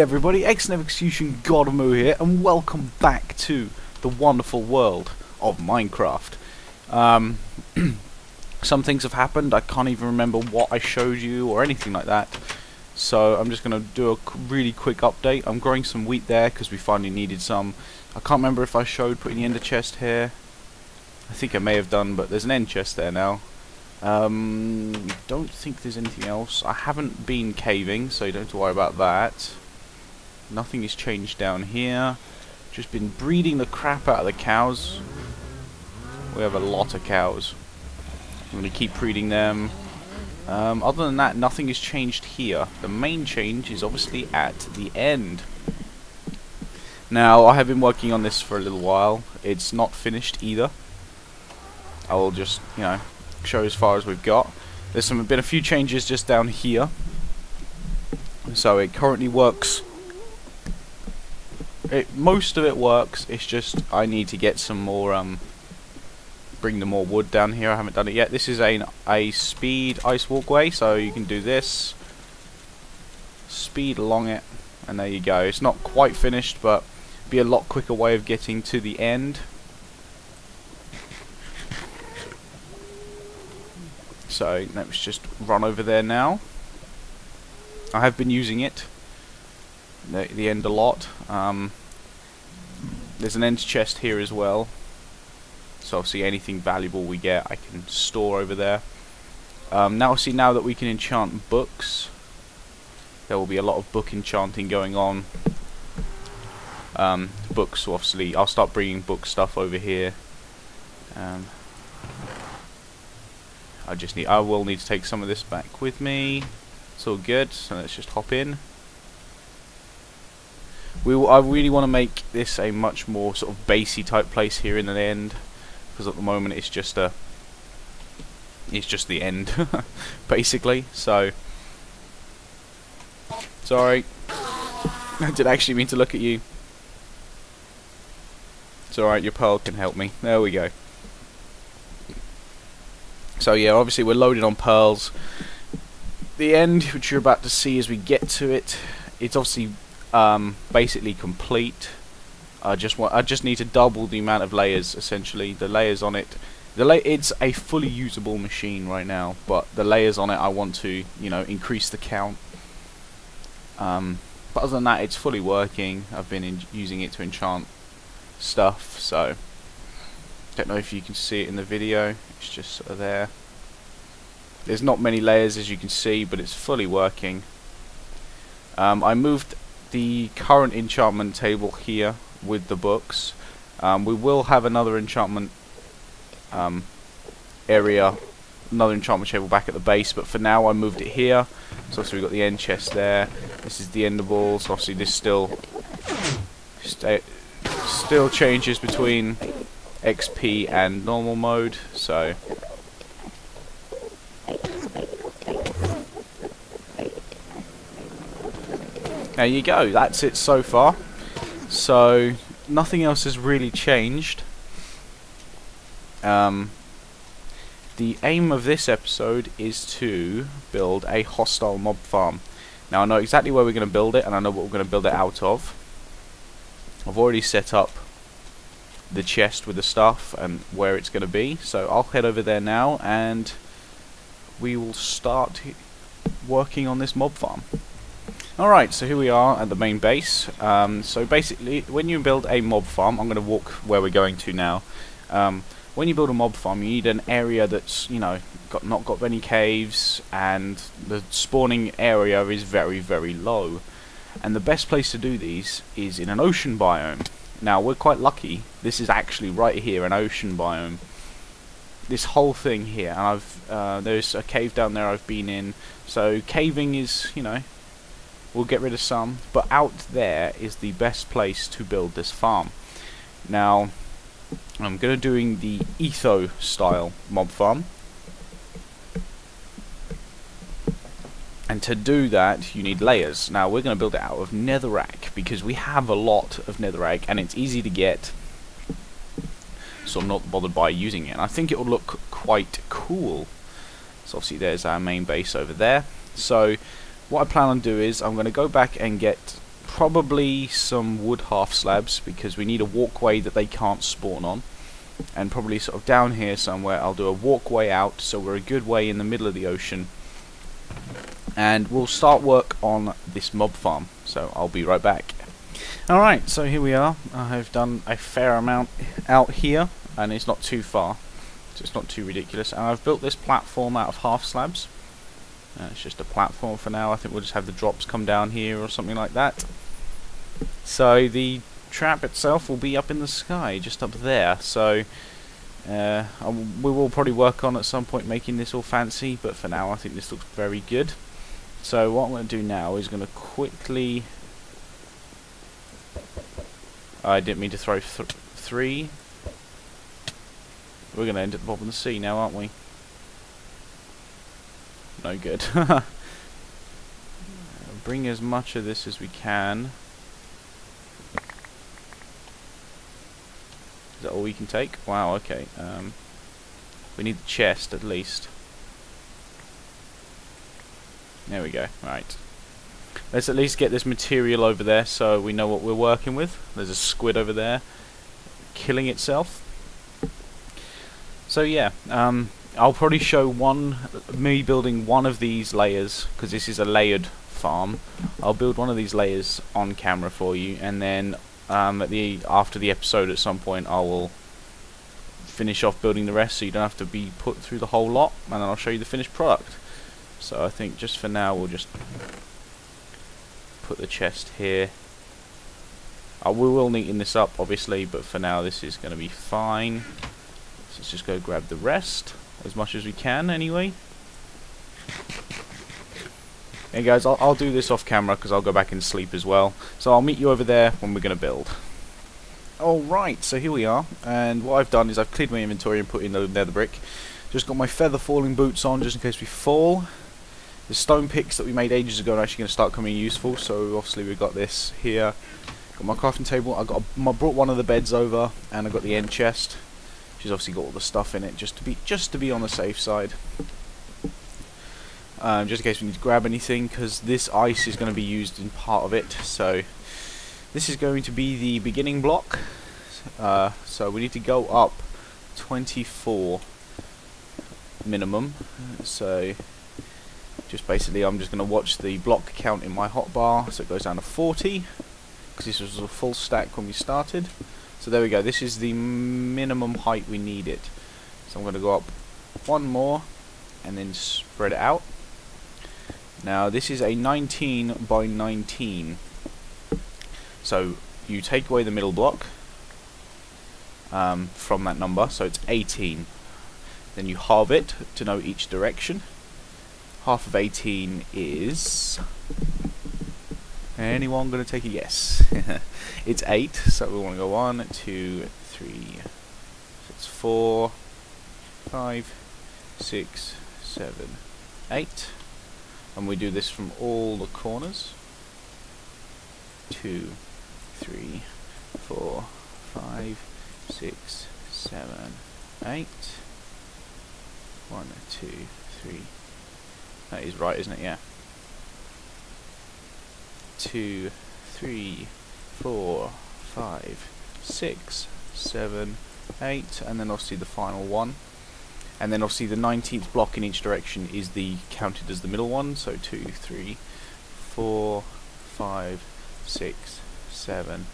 everybody, Execution Godmu here, and welcome back to the wonderful world of Minecraft. Some things have happened, I can't even remember what I showed you or anything like that. So I'm just going to do a really quick update. I'm growing some wheat there because we finally needed some. I can't remember if I showed putting the ender chest here. I think I may have done, but there's an end chest there now. Don't think there's anything else. I haven't been caving, so you don't have to worry about that. Nothing has changed down here. Just been breeding the crap out of the cows. We have a lot of cows. I'm going to keep breeding them. Other than that, nothing has changed here. The main change is obviously at the end. Now, I have been working on this for a little while. It's not finished either. I will just, show as far as we've got. There's been a few changes just down here. So it currently works. Most of it works. It's just I need to get some more. Bring the more wood down here. I haven't done it yet. This is a speed ice walkway, so you can do this. Speed along it, and there you go. It's not quite finished, but be a lot quicker way of getting to the end. So let's just run over there now. I have been using it, the end a lot. There's an end chest here as well. So obviously anything valuable we get, I can store over there. Now that we can enchant books, there will be a lot of book enchanting going on. Books, obviously, I'll start bringing book stuff over here. I will need to take some of this back with me. It's all good, so let's just hop in. I really want to make this a much more sort of basey type place here in the end, because at the moment it's just the end, basically. So, sorry, I did actually mean to look at you. It's alright, your pearl can help me. There we go. So yeah, obviously we're loaded on pearls. The end, which you're about to see as we get to it, it's obviously basically complete. I just need to double the amount of layers, essentially. The layers on it, it's a fully usable machine right now, but the layers on it I want to, increase the count. But other than that, it's fully working. I've been using it to enchant stuff, so don't know if you can see it in the video. It's just sort of there. There's not many layers, as you can see, but it's fully working. I moved the current enchantment table here with the books. We will have another enchantment area, another enchantment table back at the base, but for now I moved it here. So obviously we've got the end chest there. This is the ender ball, so obviously this still changes between XP and normal mode, so there you go. That's it so far. So nothing else has really changed. The aim of this episode is to build a hostile mob farm. Now I know exactly where we're going to build it, and I know what we're going to build it out of. I've already set up the chest with the stuff and where it's going to be, so I'll head over there now and we will start working on this mob farm. Alright, so here we are at the main base. So basically, when you build a mob farm, I'm going to walk where we're going to now. When you build a mob farm, you need an area that's, not got any caves, and the spawning area is very, very low. And the best place to do these is in an ocean biome. Now, we're quite lucky. This is actually right here, an ocean biome. This whole thing here, and there's a cave down there I've been in. So caving is, we'll get rid of some, but out there is the best place to build this farm. Now, I'm going to doing the Etho style mob farm. And to do that, you need layers. Now, we're going to build it out of netherrack, because we have a lot of netherrack, and it's easy to get. So I'm not bothered by using it. And I think it will look quite cool. So obviously there's our main base over there. So what I plan on doing is I'm going to go back and get probably some wood half slabs, because we need a walkway that they can't spawn on. And probably sort of down here somewhere I'll do a walkway out, so we're a good way in the middle of the ocean. And we'll start work on this mob farm, so I'll be right back. Alright, so here we are. I've done a fair amount out here, and it's not too far, so it's not too ridiculous. And I've built this platform out of half slabs. It's just a platform for now. I think we'll just have the drops come down here or something like that. So the trap itself will be up in the sky, just up there. So we will probably work on at some point making this all fancy, but for now I think this looks very good. So what I'm going to do now is going to quickly... I didn't mean to throw three. We're going to end at the bottom of the sea now, aren't we? No good. Bring as much of this as we can. Is that all we can take? Wow, okay. We need the chest at least. There we go. Right. Let's at least get this material over there so we know what we're working with. There's a squid over there killing itself. So yeah, I'll probably show me building one of these layers, because this is a layered farm. I'll build one of these layers on camera for you, and then after the episode at some point I will finish off building the rest, so you don't have to be put through the whole lot, and then I'll show you the finished product. So I think just for now we'll just put the chest here. We will neaten this up obviously, but for now this is going to be fine. So let's just go grab the rest as much as we can anyway. Hey guys, I'll do this off camera because I'll go back and sleep as well. So I'll meet you over there when we're going to build. Alright, so here we are, and what I've done is I've cleared my inventory and put in the nether brick. Just got my feather falling boots on just in case we fall. The stone picks that we made ages ago are actually going to start coming useful, so obviously we've got this here. Got my crafting table. I brought one of the beds over, and I got the end chest. She's obviously got all the stuff in it just to be on the safe side. Just in case we need to grab anything, because this ice is going to be used in part of it. So this is going to be the beginning block. So we need to go up 24 minimum. So just basically I'm just going to watch the block count in my hotbar, so it goes down to 40, because this was a full stack when we started. So there we go, this is the minimum height we needed. So I'm going to go up one more and then spread it out. Now this is a 19 by 19, so you take away the middle block from that number, so it's 18. Then you halve it to know each direction. Half of 18 is... Anyone going to take a guess? It's 8, so we want to go 1, 2, 3, so it's 4, 5, 6, 7, 8. And we do this from all the corners. 2, 3, 4, 5, 6, 7, 8. 1, 2, 3. That is right, isn't it? Yeah. 2, 3, 4, 5, 6, 7, 8, and then obviously the final one. And then obviously the 19th block in each direction is counted as the middle one. So 2, 3, 4, 5, 6, 7,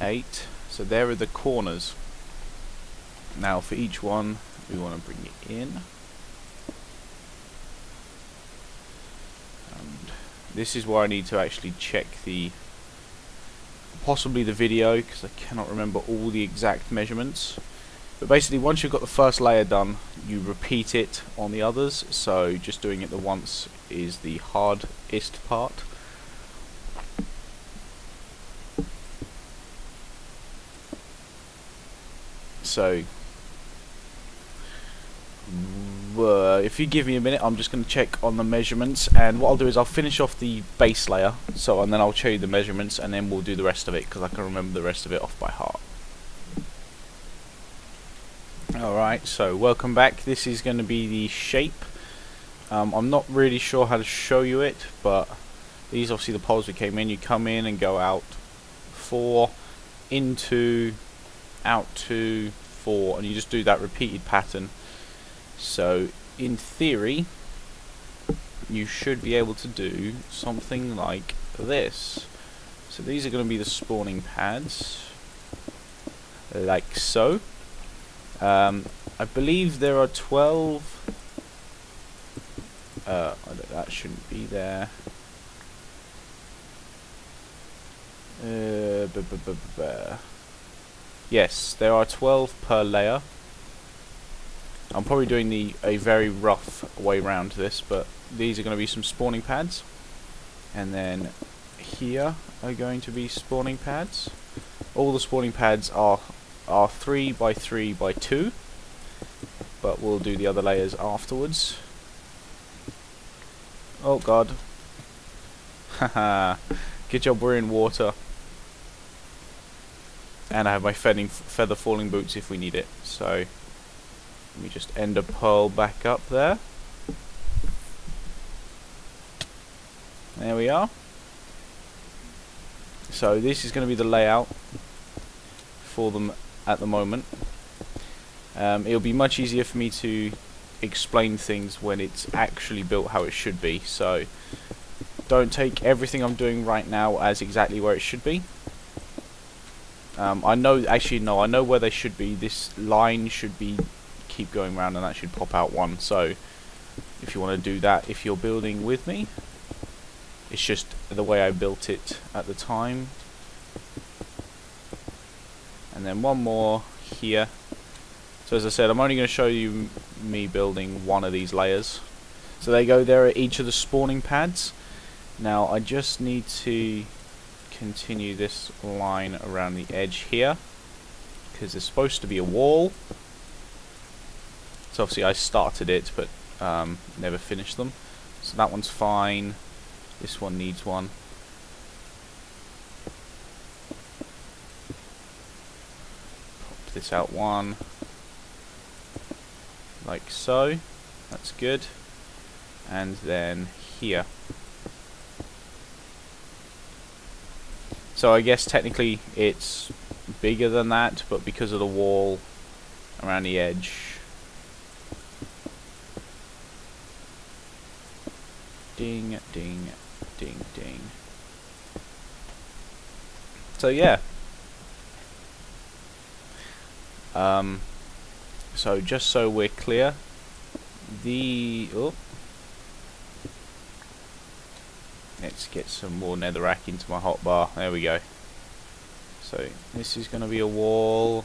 8. So there are the corners. Now for each one, we want to bring it in. This is where I need to actually check possibly the video, because I cannot remember all the exact measurements. But basically once you've got the first layer done, you repeat it on the others, so just doing it the once is the hardest part. So if you give me a minute, I'm just going to check on the measurements, and what I'll do is I'll finish off the base layer, and then I'll show you the measurements, and then we'll do the rest of it, because I can remember the rest of it off by heart. Alright, so welcome back. This is going to be the shape. I'm not really sure how to show you it, but These obviously the poles we came in. You come in and go out 4, into, out 2, 4, and you just do that repeated pattern. So in theory you should be able to do something like this. So these are going to be the spawning pads, like so. I believe there are 12. That shouldn't be there. Yes, there are 12 per layer. I'm probably doing a very rough way around this, but these are going to be some spawning pads, and then here are going to be spawning pads. All the spawning pads are 3 by 3 by 2, but we'll do the other layers afterwards. Oh god. Haha. Good job we're in water. And I have my feather falling boots if we need it. So let me just end a pearl back up there. There we are. So this is going to be the layout for them at the moment. It'll be much easier for me to explain things when it's actually built how it should be. So don't take everything I'm doing right now as exactly where it should be. I know where they should be. This line should keep going round, and that should pop out one. So if you want to do that, if you're building with me, it's just the way I built it at the time. And then one more here. So as I said, I'm only going to show you me building one of these layers. So there you go, there are each of the spawning pads. Now I just need to continue this line around the edge here, because there's supposed to be a wall. So obviously I started it, but never finished them. So that one's fine. This one needs one. Pop this out one. Like so. That's good. And then here. So I guess technically it's bigger than that, but because of the wall around the edge, ding, ding, ding, ding. So yeah. So just so we're clear, let's get some more netherrack into my hotbar. There we go. So this is going to be a wall.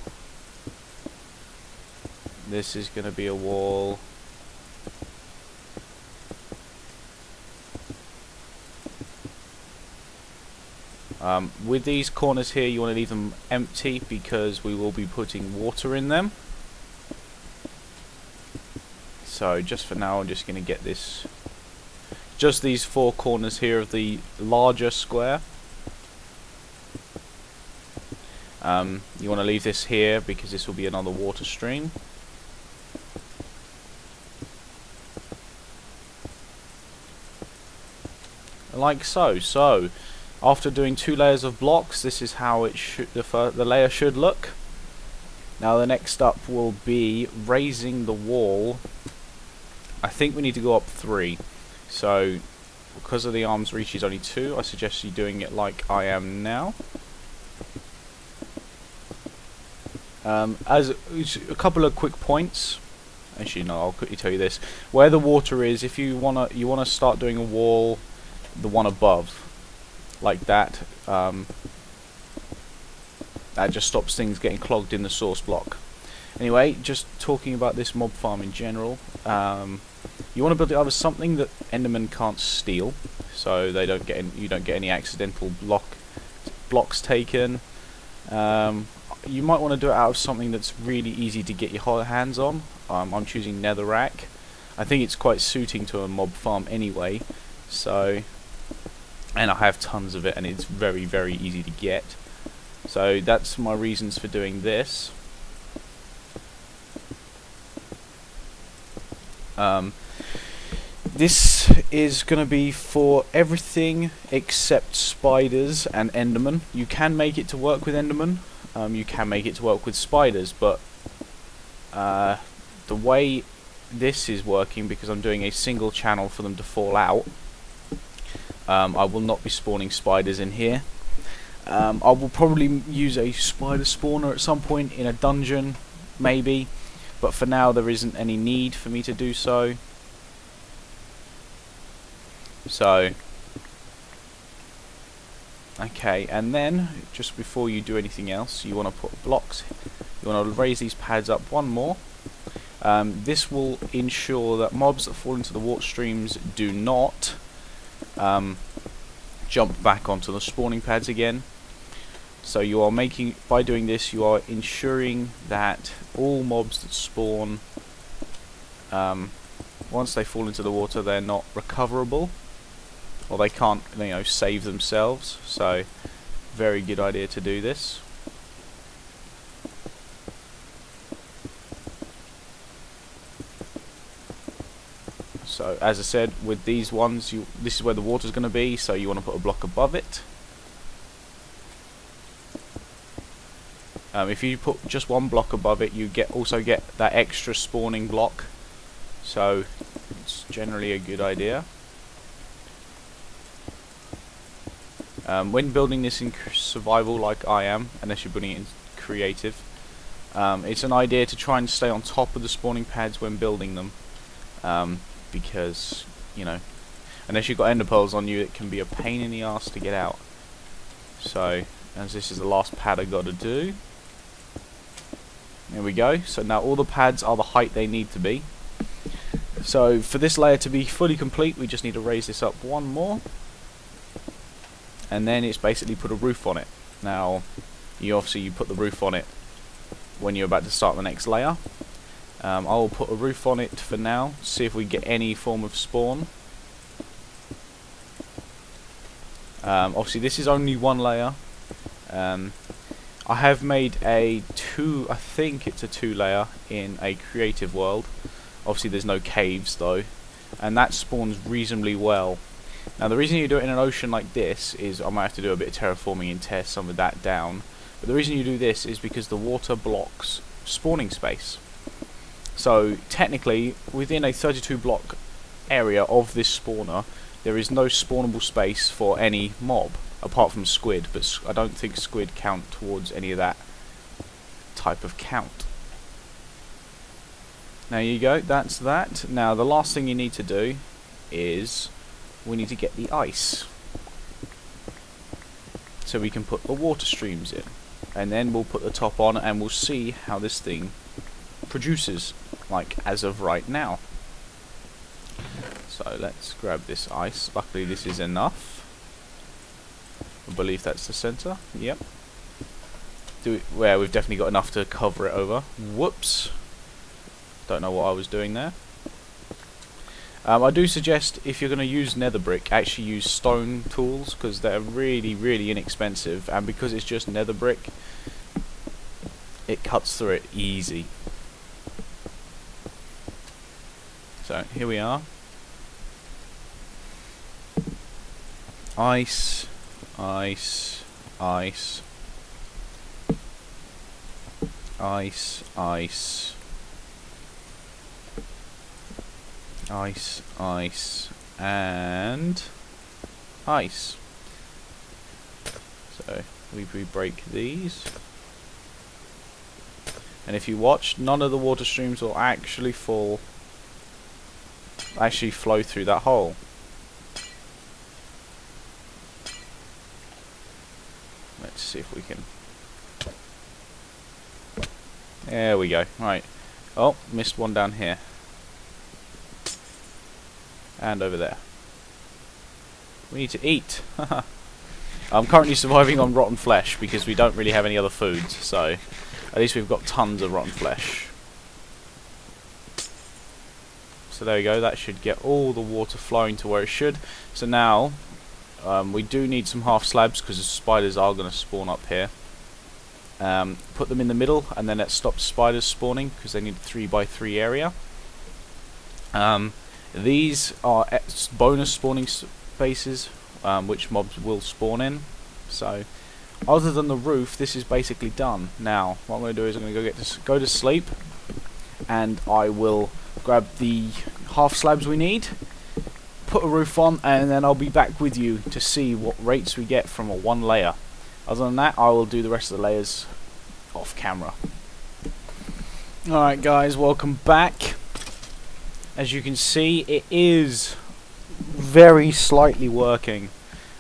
This is going to be a wall. With these corners here, you want to leave them empty because we will be putting water in them. So just for now, I'm just going to get this, just these 4 corners here of the larger square. You want to leave this here because this will be another water stream. Like so. So after doing 2 layers of blocks, this is how it should, the layer should look. Now the next up will be raising the wall. I think we need to go up 3. So because of the arm's reach is only 2, I suggest you doing it like I am now. As a couple of quick points. Actually, no, I'll quickly tell you this. Where the water is, if you wanna start doing a wall, the one above, like that. That just stops things getting clogged in the source block. Anyway, just talking about this mob farm in general. You want to build it out of something that Endermen can't steal, so they don't get you don't get any accidental blocks taken. You might want to do it out of something that's really easy to get your hands on. I'm choosing netherrack. I think it's quite suiting to a mob farm anyway. So, and I have tons of it, and it's very, very easy to get. So that's my reasons for doing this. This is going to be for everything except spiders and endermen. You can make it to work with endermen, you can make it to work with spiders, but the way this is working, because I'm doing a single channel for them to fall out, I will not be spawning spiders in here. I will probably use a spider spawner at some point in a dungeon, maybe, but for now there isn't any need for me to do so. Okay, and then just before you do anything else, you want to put blocks. You want to raise these pads up one more. This will ensure that mobs that fall into the water streams do not jump back onto the spawning pads again. So you are making, by doing this, you are ensuring that all mobs that spawn, once they fall into the water, they're not recoverable, or they can't, you know, save themselves. So, very good idea to do this. So, as I said, with these ones, this is where the water's going to be, so you want to put a block above it. If you put just one block above it, you also get that extra spawning block. So, it's generally a good idea. When building this in survival like I am, unless you're building it in creative, it's an idea to try and stay on top of the spawning pads when building them, because, you know, unless you've got ender pearls on you, it can be a pain in the arse to get out. So, as this is the last pad I got to do, there we go. So now all the pads are the height they need to be. So for this layer to be fully complete, we just need to raise this up one more, and then it's basically put a roof on it. Now, you put the roof on it when you're about to start the next layer. I'll put a roof on it for now, see if we get any form of spawn. Obviously this is only one layer. I have made I think it's a 2-layer in a creative world. Obviously there's no caves though, and that spawns reasonably well. Now the reason you do it in an ocean like this is, I might have to do a bit of terraforming and tear some of that down, but the reason you do this is because the water blocks spawning space. So technically within a 32 block area of this spawner, there is no spawnable space for any mob apart from squid, but I don't think squid count towards any of that type of count. Now you go, that's that. Now the last thing you need to do is we need to get the ice, so we can put the water streams in, and then we'll put the top on and we'll see how this thing produces, like as of right now. So let's grab this ice. Luckily this is enough. I believe that's the center. Yep. Well, we've definitely got enough to cover it over. Whoops. Don't know what I was doing there. I do suggest, if you're going to use nether brick, actually use stone tools, because they're really, really inexpensive, and because it's just nether brick, it cuts through it easy. So here we are. Ice, ice, ice, ice, ice, ice, ice, and ice. So we break these, and if you watch, none of the water streams will actually flow through that hole. Let's see if we can. There we go. Right. Oh, missed one down here. And over there. We need to eat. I'm currently surviving on rotten flesh because we don't really have any other foods, so at least we've got tons of rotten flesh. So there we go, that should get all the water flowing to where it should. So now we do need some half slabs because the spiders are going to spawn up here. Put them in the middle, and then that stops spiders spawning because they need a 3x3 area. These are bonus spawning spaces, which mobs will spawn in. So, other than the roof, this is basically done. Now, what I'm going to do is I'm going to go to sleep, and I will grab the half slabs we need, put a roof on, and then I'll be back with you to see what rates we get from a one layer. Other than that, I will do the rest of the layers off camera. Alright guys, welcome back. As you can see, it is very slightly working.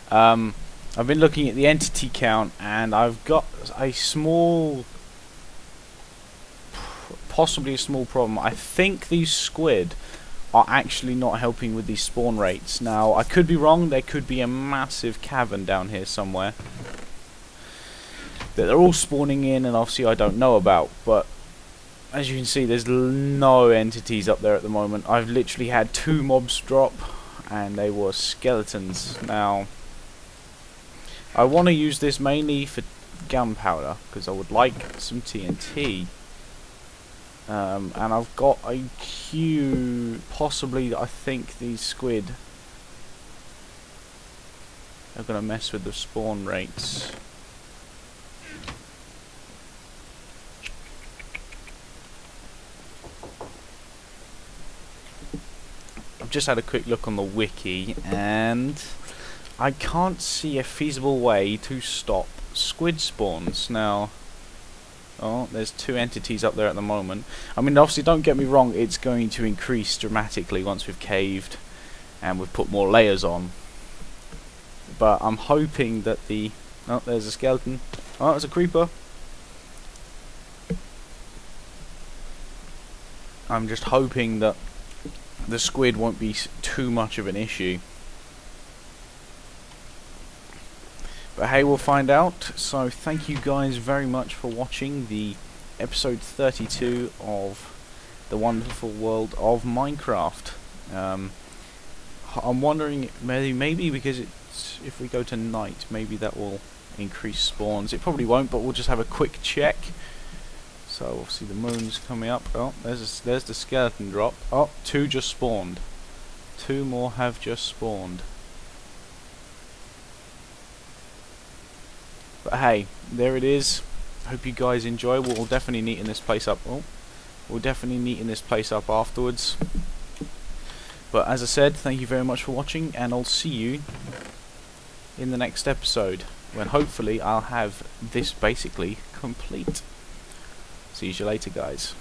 I've been looking at the entity count, and I've got a small, possibly a small problem. I think these squid are actually not helping with these spawn rates. Now, I could be wrong. There could be a massive cavern down here somewhere that they're all spawning in, and obviously I don't know about. But as you can see, there's no entities up there at the moment. I've literally had 2 mobs drop, and they were skeletons. Now, I want to use this mainly for gunpowder, because I would like some TNT. And I've got a queue, possibly, I think these squid are going to mess with the spawn rates. I've just had a quick look on the wiki, and I can't see a feasible way to stop squid spawns. Now, oh, there's 2 entities up there at the moment. I mean, obviously, don't get me wrong, it's going to increase dramatically once we've caved and we've put more layers on. But I'm hoping that the... oh, there's a skeleton. Oh, there's a creeper. I'm just hoping that the squid won't be too much of an issue. But hey, we'll find out. So thank you guys very much for watching the episode 32 of the wonderful world of Minecraft. I'm wondering, maybe because it's, if we go to night, maybe that will increase spawns. It probably won't, but we'll just have a quick check. So obviously the moon's coming up. Oh, there's the skeleton drop. Oh, 2 just spawned. 2 more have just spawned. But hey, there it is. Hope you guys enjoy. We'll definitely neaten this place up. Oh, we'll definitely neaten this place up afterwards. But as I said, thank you very much for watching, and I'll see you in the next episode, when hopefully I'll have this basically complete. See you later, guys.